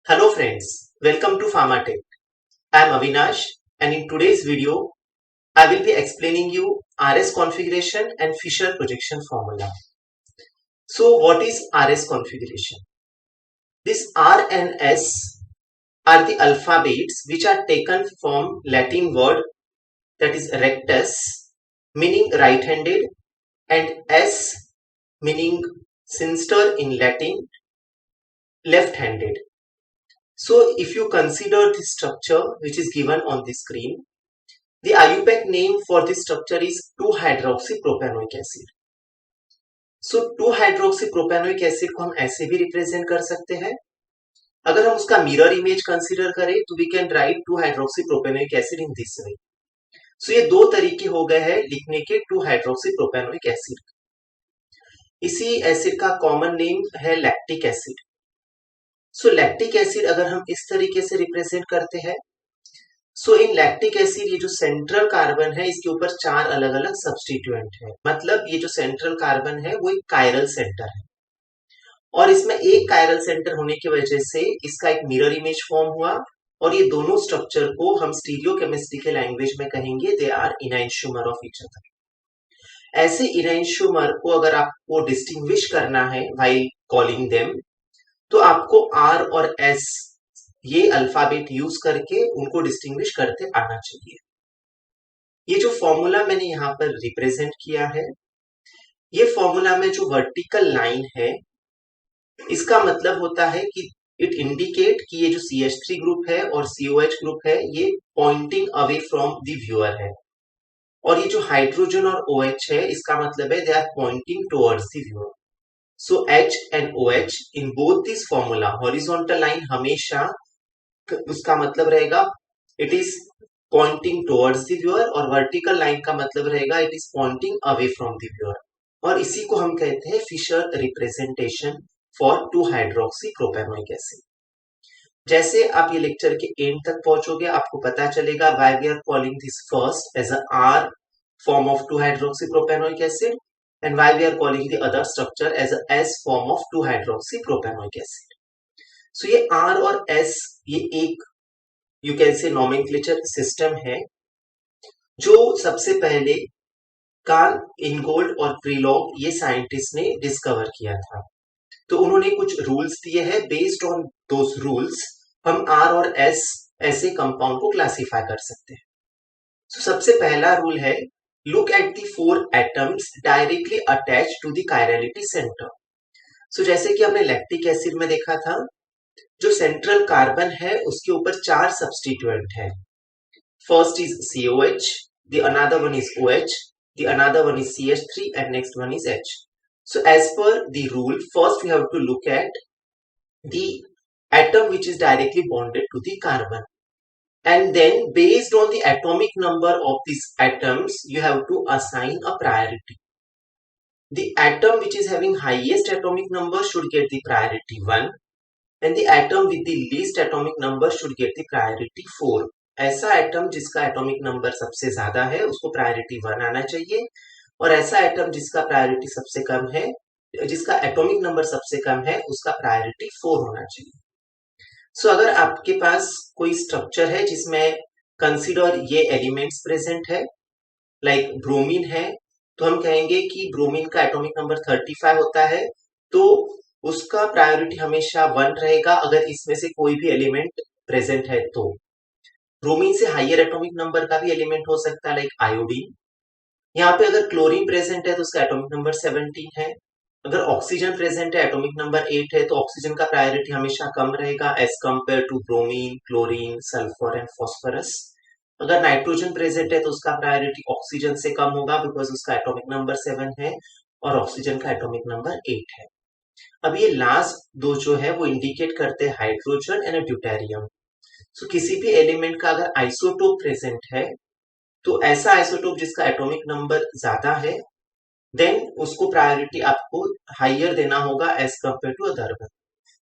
Hello friends, welcome to Pharmatech. I am Avinash and in today's video I will be explaining you RS configuration and Fisher projection formula. So what is RS configuration? This R and S are the alphabets which are taken from Latin word that is rectus meaning right-handed and S meaning sinister in Latin left-handed. So if you consider the structure which is given on the screen, the IUPAC name for this structure is 2-hydroxypropanoic acid. So 2-hydroxypropanoic acid को हम ऐसे भी represent कर सकते हैं. अगर हम उसका मिरर इमेज कंसीडर करें तो we can write 2-hydroxypropanoic acid in this way. So ये दो तरीके हो गए हैं लिखने के 2-hydroxypropanoic acid. इसी एसिड का कॉमन नेम है लैक्टिक एसिड. सो लैक्टिक एसिड अगर हम इस तरीके से रिप्रेजेंट करते हैं, सो इन लैक्टिक एसिड ये जो सेंट्रल कार्बन है इसके ऊपर 4 अलग अलग सब्स्टिट्यूएंट है. मतलब ये जो सेंट्रल कार्बन है वो एक कायरल सेंटर है और इसमें एक कायरल सेंटर होने की वजह से इसका एक मिरर इमेज फॉर्म हुआ और ये दोनों स्ट्रक्चर को हम स्टीरियोकेमिस्ट्री के लैंग्वेज में कहेंगे they are enantiomer of each other. ऐसे इनैंशोमर को अगर आपको डिस्टिंग्विश करना है व्हाइल कॉलिंग देम, तो आपको आर और एस ये अल्फाबेट यूज करके उनको डिस्टिंग्विश करते आना चाहिए. ये जो फॉर्मूला मैंने यहाँ पर रिप्रेजेंट किया है, ये फॉर्मूला में जो वर्टिकल लाइन है इसका मतलब होता है कि इट इंडिकेट कि ये जो CH3 ग्रुप है और COH ग्रुप है ये pointing away from the viewer है और ये जो हाइड्रोजन और OH है इसका मतलब है they are pointing towards the viewer. So H and OH in both this formula horizontal line हमेशा उसका मतलब रहेगा it is pointing towards the viewer और वर्टिकल लाइन का मतलब रहेगा it is pointing away from the viewer. और इसी को हम कहते हैं Fisher representation for 2-hydroxypropanoic acid. जैसे आप ये लेक्चर के एंड तक पहुंचोगे आपको पता चलेगा why we are calling this first as a R form of 2-hydroxypropanoic acid and why we are calling the other structure as a S form of 2-hydroxypropanoic acid. So ये R और S ये एक you can से nomenclature system है जो सबसे पहले Karl इनगोल्ड और प्रीलॉग ये साइंटिस्ट ने डिस्कवर किया था. तो उन्होंने कुछ रूल्स दिए हैं, बेस्ड ऑन दोस रूल्स हम R और S ऐसे कंपाउंड को क्लासिफाई कर सकते हैं. तो सबसे पहला रूल है look at the 4 atoms directly attach to the chirality centre. So जैसे कि हमने लैक्टिक एसिड में देखा था, जो सेंट्रल कार्बन है उसके ऊपर 4 सब्स्टिट्यूएंट है. First is COH, the another one is OH, the another one is CH3 and next one is H. So as per the rule, first we have to look at the atom which is directly bonded to the carbon. And then based on the atomic number of these atoms, you have to assign a priority. The atom which is having highest atomic number should get the priority 1 and the atom with the least atomic number should get the priority 4. ऐसा atom जिसका atomic number सबसे ज्यादा है उसको priority 1 आना चाहिए और ऐसा एटम जिसका प्रायोरिटी सबसे कम है, जिसका एटॉमिक नंबर सबसे कम है उसका प्रायोरिटी 4 होना चाहिए. सो अगर आपके पास कोई स्ट्रक्चर है जिसमें कंसीडर ये एलिमेंट्स प्रेजेंट है लाइक ब्रोमीन है, तो हम कहेंगे कि ब्रोमीन का एटॉमिक नंबर 35 होता है तो उसका प्रायोरिटी हमेशा 1 रहेगा अगर इसमें से कोई भी एलिमेंट प्रेजेंट है. तो ब्रोमीन से हाइयर एटॉमिक नंबर का भी एलिमेंट हो सकता है लाइक आयोडीन. यहाँ पे अगर क्लोरीन प्रेजेंट है तो उसका एटॉमिक नंबर 17 है. अगर ऑक्सीजन प्रेजेंट है एटॉमिक नंबर 8 है तो ऑक्सीजन का प्रायोरिटी हमेशा कम रहेगा as compare to bromine, chlorine, sulphur and phosphorus. अगर नाइट्रोजन प्रेजेंट है तो उसका प्रायोरिटी ऑक्सीजन से कम होगा बिकॉज उसका एटॉमिक नंबर 7 है और ऑक्सीजन का एटॉमिक नंबर 8 है. अब ये लास्ट दो जो है वो इंडिकेट करते हैं हाइड्रोजन एंड ड्यूटेरियम. सो किसी भी एलिमेंट का अगर आइसोटोप प्रेजेंट है तो ऐसा आइसोटोप जिसका एटॉमिक नंबर ज्यादा है देन उसको प्रायोरिटी आपको हाइयर देना होगा as compare to other one.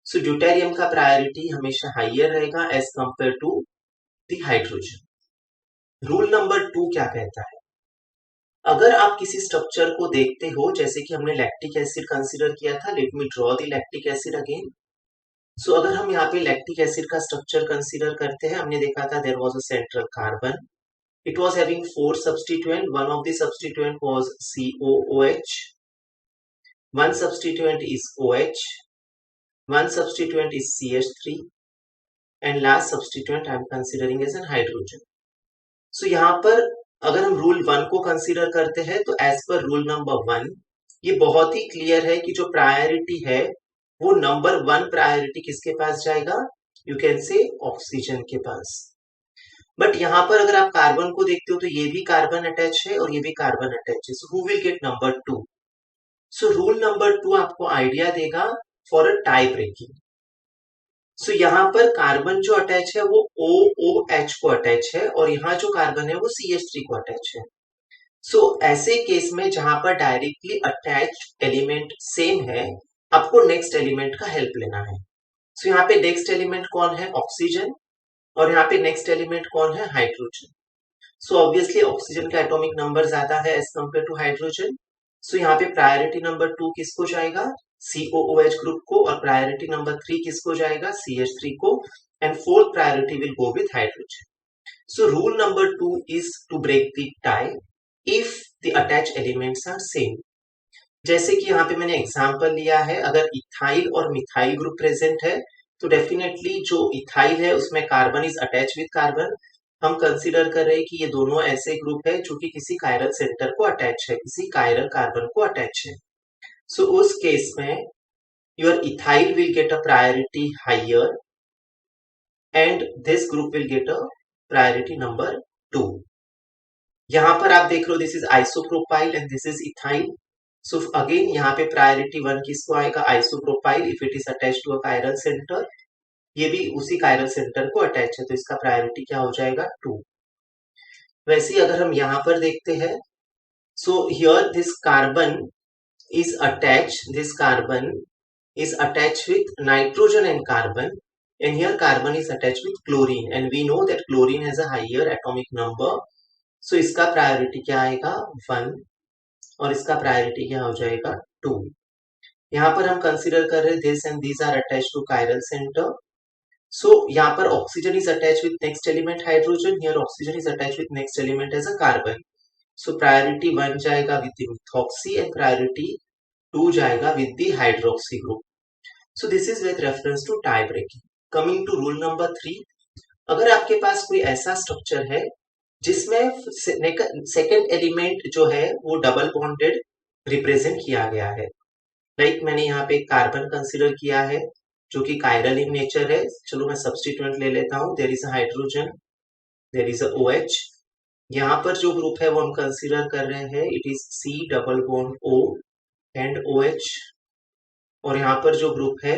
So deuterium का प्रायोरिटी हमेशा हाइयर रहेगा as compare to the hydrogen. Rule number 2 क्या कहता है, अगर आप किसी स्ट्रक्चर को देखते हो जैसे कि हमने लैक्टिक एसिड कंसीडर किया था, let me draw the lactic acid again. So अगर हम यहाँ पे लैक्टिक एसिड का स्ट्रक्चर कंसीडर करते हैं, हमने देखा था there was a central carbon, it was having four substituent, one of the substituent was COOH, one substituent is OH, one substituent is CH3, and last substituent I am considering as an hydrogen. So यहाँ पर अगर हम rule 1 को consider करते हैं तो as per rule number 1 ये बहुत ही क्लियर है कि जो प्रायोरिटी है वो नंबर 1 प्रायोरिटी किसके पास जाएगा, यू कैन से ऑक्सीजन के पास। बट यहाँ पर अगर आप कार्बन को देखते हो तो ये भी कार्बन अटैच है और ये भी कार्बन अटैच है, so who will get number 2। So rule number 2 आपको आइडिया देगा फॉर अ टाई ब्रेकिंग। सो यहाँ पर कार्बन जो अटैच है वो OOH को अटैच है और यहाँ जो कार्बन है वो CH3 को अटैच है। सो ऐसे केस में जहां पर डायरेक्टली अटैच्ड एलिमेंट सेम है, आपको नेक्स्ट एलिमेंट का हेल्प लेना है। सो यहाँ पे नेक्स्ट एलिमेंट कौन है, ऑक्सीजन, और यहाँ पे नेक्स्ट एलिमेंट कौन है, हाइड्रोजन। सो ऑब्वियसली ऑक्सीजन का एटॉमिक नंबर ज्यादा है एज कम्पेयर टू हाइड्रोजन। सो यहाँ पे प्रायोरिटी नंबर 2 किसको जाएगा, COOH ग्रुप को, और प्रायोरिटी नंबर 3 किसको जाएगा, CH3 को, and fourth priority will go with hydrogen. So rule number 2 is to break the tie if the attach elements are same. जैसे कि यहाँ पे मैंने एग्जांपल लिया है, अगर इथाइल और मिथाइल ग्रुप प्रेजेंट है तो डेफिनेटली जो इथाइल है उसमें carbon is attach with carbon, हम कंसीडर कर रहे हैं कि ये दोनों ऐसे ग्रुप है जो कि किसी कायरल सेंटर को अटैच है, किसी कायरल कार्बन को अटैच है। सो उस केस में your ethyl will get a priority higher and this group will get a priority number 2। यहाँ पर आप देख रहे हो this is isopropyl and this is ethyl. So again यहाँ पे प्रायोरिटी 1 किसको आएगा, isopropyl, if it is attach to a chiral centre, ये भी उसी कायरल सेंटर को अटैच है तो इसका प्रायोरिटी क्या हो जाएगा, 2। वैसे ही अगर हम यहाँ पर देखते हैं, so here this carbon is attach, this carbon is attached with nitrogen and carbon, and here carbon is attached with chlorine, and we know that chlorine has a higher atomic number, so इसका priority क्या आएगा, 1, और इसका priority क्या हो जाएगा, 2। यहाँ पर हम कंसीडर कर रहे हैं this and this are attach to chiral centre. So यहाँ पर oxygen is attach with next element hydrogen, here oxygen is attach with next element as a carbon. So priority 1 जाएगा with the methoxy and priority 2 जाएगा with the hydroxy group. So this is with reference to tie breaking. Coming to rule number 3, अगर आपके पास कोई ऐसा structure है जिसमें second element जो है वो डबल बॉन्डेड रिप्रेजेंट किया गया है, लाइक मैंने यहाँ पे कार्बन कंसिडर किया है जो कि कायरल इन नेचर है, चलो मैं सब्स्टिट्यूएंट ले लेता हूँ, there is a hydrogen, there is a OH। यहाँ पर जो ग्रुप है वो हम कंसिडर कर रहे हैं, it is C double bond O and OH, और यहाँ पर जो ग्रुप है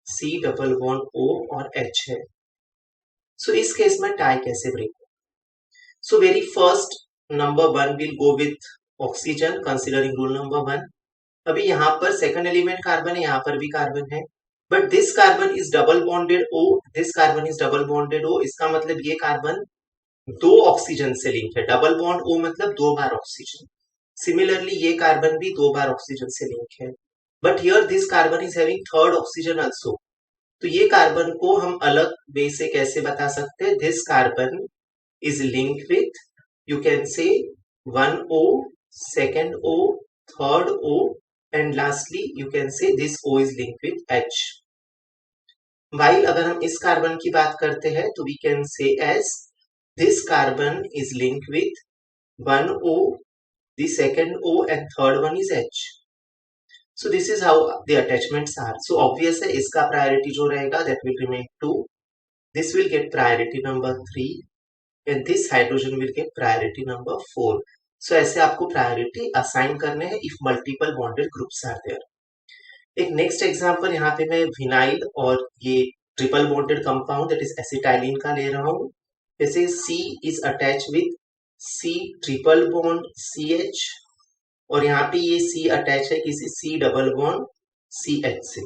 C डबल बॉन्ड O और H है। सो इस केस में टाई कैसे break, so very first number 1 will go with oxygen considering rule number 1। अभी यहाँ पर सेकंड एलिमेंट कार्बन है, यहाँ पर भी कार्बन है, but this carbon is double bonded O, this carbon is double bonded O, इसका मतलब ये कार्बन 2 ऑक्सीजन से लिंक है, डबल बॉन्ड O मतलब 2 बार ऑक्सीजन। सिमिलरली ये कार्बन भी 2 बार ऑक्सीजन से लिंक है, but here this carbon is having third oxygen also. तो ये कार्बन को हम अलग वे से कैसे बता सकते हैं, this carbon is linked with, you can से 1O, second O, third O, and lastly you can say this O is linked with H. While अगर हम इस कार्बन की बात करते हैं तो we can say as this carbon is linked with 1O, the second O and third one is H. So this is how the attachments are. So obvious है इसका priority जो रहेगा that will remain 2. This will get priority number 3 and this hydrogen will get priority number 4. So ऐसे आपको priority assign करने हैं if multiple bonded groups are there. एक next example यहाँ पे मैं vinyl और ये triple bonded compound that is acetylene का ले रहा हूँ। जैसे C is attached with C triple bond CH, और यहाँ पे ये C अटैच है किसी C डबल बॉन्ड CH से।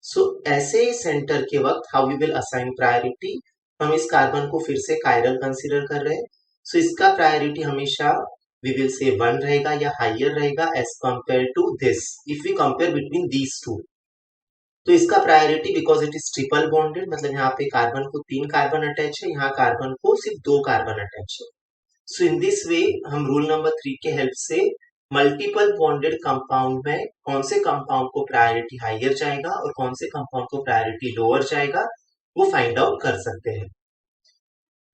सो ऐसे सेंटर के वक्त how we will assign priority, हम इस कार्बन को फिर से कायरल कंसीडर कर रहे हैं, सो इसका प्रायोरिटी हमेशा वी विल से 1 रहेगा या हायर रहेगा as compare to this, if we compare between these two. तो इसका प्रायोरिटी because it is triple bonded, मतलब यहाँ पे कार्बन को 3 कार्बन अटैच है, यहाँ कार्बन को सिर्फ 2 कार्बन अटैच है। सो इन दिस वे हम रूल नंबर 3 के हेल्प से मल्टीपल बॉन्डेड कंपाउंड में कौन से कंपाउंड को प्रायोरिटी हायर जाएगा और कौन से कंपाउंड को प्रायोरिटी लोअर जाएगा वो फाइंड आउट कर सकते हैं।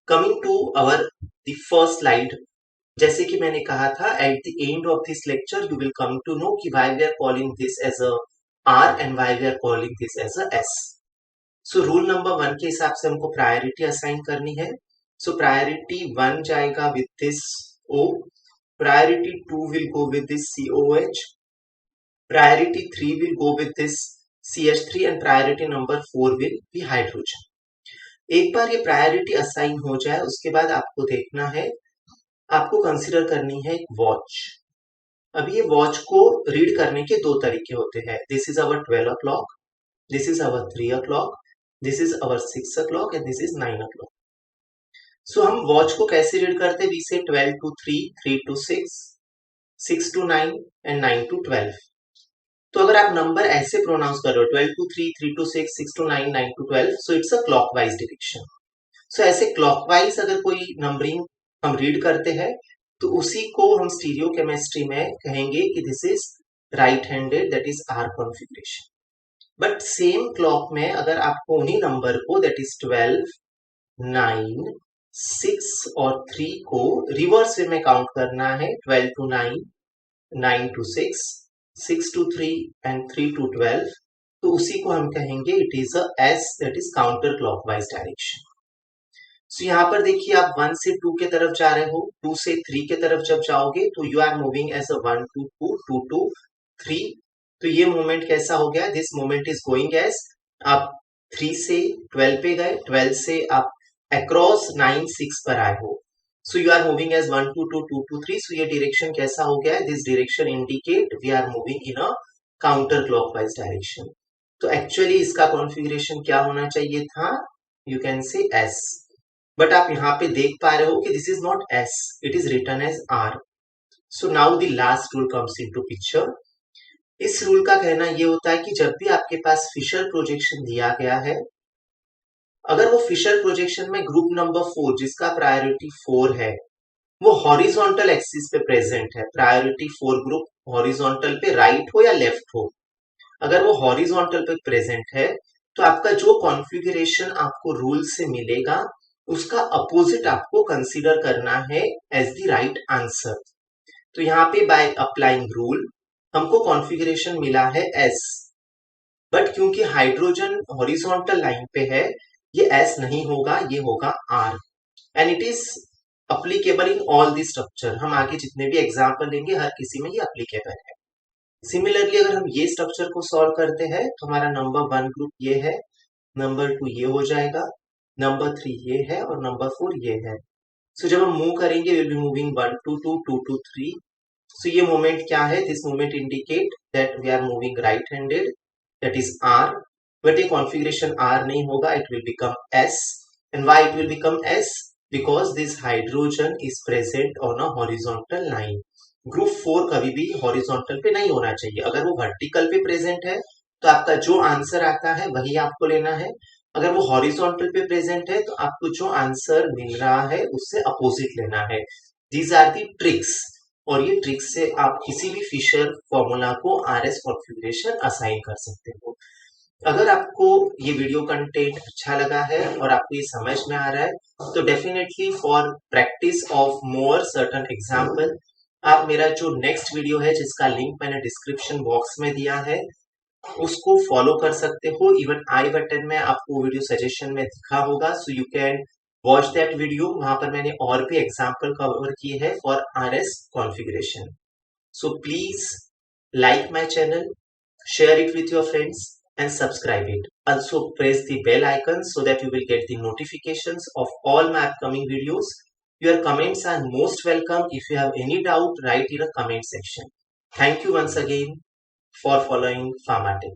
Coming to our the first slide, जैसे कि मैंने कहा था at the end of this lecture you will come to know कि why we are calling this as a R and why we are calling this as a S. So rule number 1 के हिसाब से हमको priority assign करनी है। सो priority 1 जाएगा with this O, priority 2 will go with this COH, priority 3 will go with this CH3 and priority number 4 will be hydrogen. एक बार ये priority assign हो जाए उसके बाद आपको देखना है, आपको कंसीडर करनी है एक वॉच। अब ये वॉच को रीड करने के 2 तरीके होते हैं। This is our 12 o'clock, this is our 3 o'clock, this is our 6 o'clock and this is 9 o'clock। सो हम वॉच को कैसे रीड करते हैं? वी से 12 to 3, 3 to 6, 6 to 9 and 9 to 12। तो अगर आप नंबर ऐसे प्रोनाउंस कर रहे हो 12 to 3, 3 to 6, 6 to 9, 9 to 12, so it's a clockwise direction. So ऐसे क्लॉकवाइज अगर कोई नंबरिंग हम रीड करते हैं तो उसी को हम स्टीरियो केमिस्ट्री में कहेंगे कि this is right handed, that is R configuration. But same clock में अगर आपको उन्हीं नंबर को दैट इज 12, 9, 6 और 3 को रिवर्स वे में काउंट करना है, 12 to 9, 9 to 6, 6 to 3 and 3 to 12, तो उसी को हम कहेंगे it is a S, that is counter clockwise direction. So यहाँ पर देखिए आप 1 से 2 के तरफ जा रहे हो, 2 से 3 के तरफ जब जाओगे तो you are moving as a 1 to 2, 2 to 3। तो ये मूवमेंट कैसा हो गया? This movement is going as आप 3 से 12 पे गए, 12 से आप अक्रॉस 9, 6 पर आए हो। So you are moving as 1 to 2, 2 to 3। So ये डायरेक्शन कैसा हो गया है? This direction indicate we are moving in a counter clockwise direction. तो एक्चुअली इसका कॉन्फ़िगरेशन क्या होना चाहिए था? You can say S, but आप यहाँ पे देख पा रहे हो कि this is not S, it is written as R. So now the last rule comes into picture. इस रूल का कहना ये होता है कि जब भी आपके पास फिशर प्रोजेक्शन दिया गया है, अगर वो फिशर प्रोजेक्शन में ग्रुप नंबर 4 जिसका प्रायोरिटी 4 है वो हॉरिजॉन्टल एक्सिस पे प्रेजेंट है, प्रायोरिटी 4 ग्रुप हॉरिजॉन्टल पे राइट हो या लेफ्ट हो, अगर वो हॉरिजॉन्टल पे प्रेजेंट है तो आपका जो कॉन्फ़िगरेशन आपको रूल से मिलेगा उसका अपोजिट आपको कंसीडर करना है एज द राइट आंसर। तो यहाँ पे बाय अप्लाइंग रूल हमको कॉन्फ़िगरेशन मिला है एस, बट क्योंकि हाइड्रोजन हॉरिजॉन्टल लाइन पे है ये एस नहीं होगा, ये होगा R and it is applicable in all the structure. हम आगे जितने भी एग्जाम्पल लेंगे हर किसी में ये अप्लीकेबल है। सिमिलरली अगर हम ये स्ट्रक्चर को सॉल्व करते हैं तो हमारा नंबर 1 ग्रुप ये है, नंबर 2 ये हो जाएगा, नंबर 3 ये है और नंबर 4 ये है। सो जब हम मूव करेंगे will be moving 1 to 2, 2 to 3। So ये मोमेंट क्या है? This moment indicate that we are moving right handed, that is R, but ये कॉन्फ़िगरेशन आर नहीं होगा, it will become S. And why it will become S? Because this hydrogen is present on a horizontal line. Group 4 कभी भी horizontal पे नहीं होना चाहिए, अगर वो वर्टिकल पे प्रेजेंट है तो आपका जो आंसर आता है वही आपको लेना है, अगर वो हॉरिजॉन्टल पे प्रेजेंट है तो आपको जो आंसर मिल रहा है उससे अपोजिट लेना है। दीज आर दी ट्रिक्स, और ये ट्रिक्स से आप किसी भी फिशर फॉर्मूला को आरएस कॉन्फ़िगरेशन असाइन कर सकते हो। अगर आपको ये वीडियो कंटेंट अच्छा लगा है और आपको ये समझ में आ रहा है तो definitely for practice of more certain example आप मेरा जो नेक्स्ट वीडियो है जिसका लिंक मैंने डिस्क्रिप्शन बॉक्स में दिया है उसको फॉलो कर सकते हो। इवन आई बटन में आपको वीडियो सजेशन में दिखा होगा, so you can watch that video. वहां पर मैंने और भी एग्जाम्पल कवर किए हैं for RS configuration. So please like my channel, share it with your friends and subscribe it. Also press the bell icon so that you will get the notifications of all my upcoming videos. Your comments are most welcome. If you have any doubt, write in a comment section. Thank you once again for following Pharmatech.